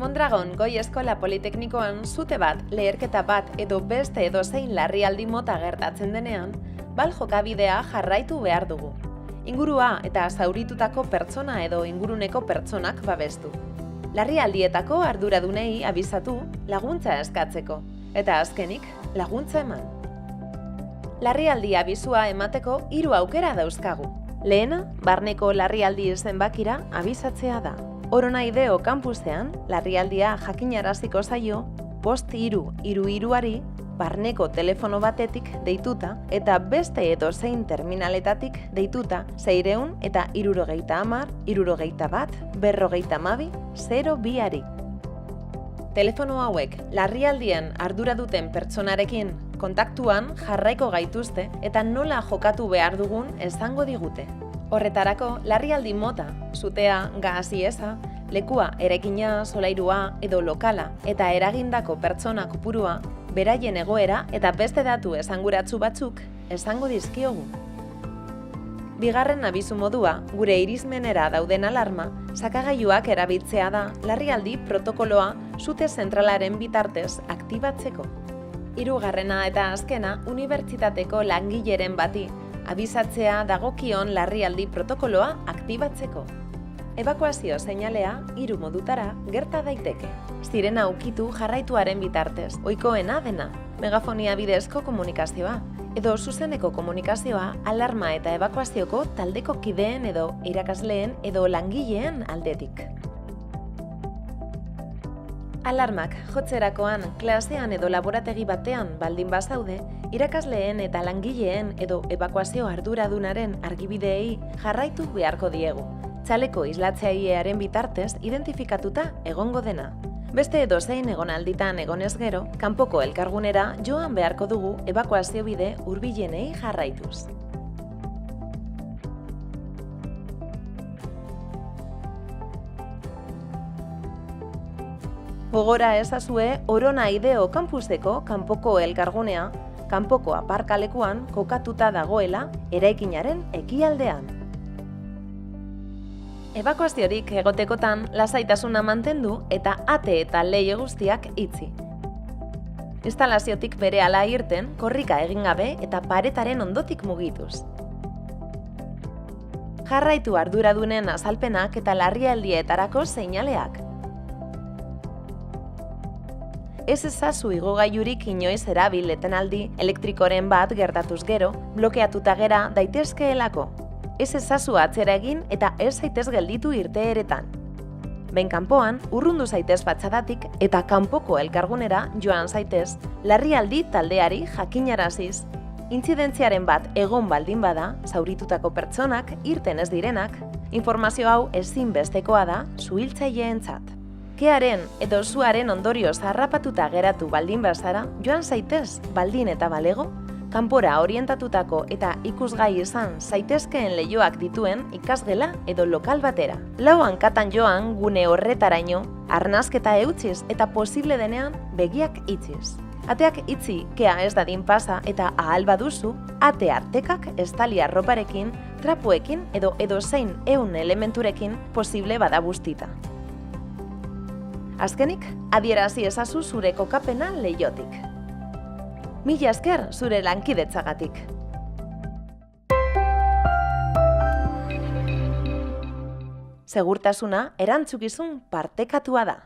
Mondragon Goi Eskola Politeknikoan zute bat, leherketa bat edo beste edozein larrialdi mota gertatzen denean, bal jokabidea jarraitu behar dugu. Ingurua eta zauritutako pertsona edo inguruneko pertsonak babestu. Larrialdietako arduradunei abizatu, laguntza eskatzeko, eta azkenik, laguntza eman. Larrialdi abizua emateko 3 aukera dauzkagu. Lehena, barneko larrialdi zenbakira abizatzea da. Oronaideo kampusean, larrialdia jakinaraziko zaio, bost 333-ari barneko telefono batetik deituta eta beste edozein terminaletatik deituta 600 eta 70 61 52 02-ari. Telefono hauek larrialdien ardura duten pertsonarekin kontaktuan jarraiko gaituzte eta nola jokatu behar dugun esango digute. Horretarako, larrialdi mota, sutea, gas iesa, lekua, eraikina, solairua edo lokala eta eragindako pertsona kopurua, beraien egoera eta beste datu esanguratsu batzuk esango dizkiogu. Bigarren abizu modua, gure irismenera dauden alarma, sakagailuak erabiltzea da larrialdi protokoloa sute zentralaren bitartez aktibatzeko. Hirugarrena eta azkena, unibertsitateko langileren bati abizatzea dagokion larrialdi protokoloa aktibatzeko. Ebakuazio seinalea 3 modutara gerta daiteke. Sirena ukitu jarraituaren bitartez, ohikoena dena, megafonia bidezko komunikazioa, edo zuzeneko komunikazioa alarma eta ebakuazioko taldeko kideen edo irakasleen edo langileen aldetik. Alarmak jotzerakoan, klasean edo laborategi batean baldin bazaude, irakasleen eta langileen edo ebakuazio arduradunaren argibideei jarraitu beharko diegu. Txaleko islatzailearen bitartez identifikatuta egongo dena. Beste edozein egonalditan egonez gero, kanpoko elkargunera joan beharko dugu ebakuazio bide hurbilenei jarraituz. Gogora ezazue Oronaideo kampuseko kanpoko elkargunea, kanpoko aparkalekuan kokatuta dagoela eraikinaren ekialdean. Ebakuaziorik egotekotan lasaitasuna mantendu eta ate eta leiho guztiak itxi. Instalaziotik berehala irten, korrika egin gabe eta paretaren ondotik mugituz. Jarraitu arduradunen azalpenak eta larrialdietarako seinaleak. Ez ezazu igogailurik inoiz erabil etenaldi elektrikoren bat gertatuz gero, blokeatuta gera daitezkeelako. Ez ezazu atzera egin eta ez zaitez gelditu irteeretan. Behin kanpoan, urrundu zaitez fatxadatik eta kanpoko elkargunera joan zaitez, larrialdi taldeari jakinaraziz. Intzidentziaren bat egon baldin bada, zauritutako pertsonak, irten ez direnak, informazio hau ezinbestekoa da zuhiltzaileentzat. Kearen edo suaren ondorioz harrapatuta geratu baldin bazara, joan zaitez baldin eta balego, kanpora orientatutako eta ikusgai izan zaitezkeen leihoak dituen ikasgela edo lokal batera. Lau hankatan joan gune horretaraino, arnasketa eutziz eta posible denean begiak itxiz. Ateak itxi kea ez dadin pasa eta ahal baduzu, ate artekak estali arroparekin, trapuekin edo edozein ehun elementurekin posible bada bustita. Azkenik, adierazi ezazu zure kokapena leihotik. Mila esker zure lankidetzagatik. Segurtasuna erantzukizun partekatua da.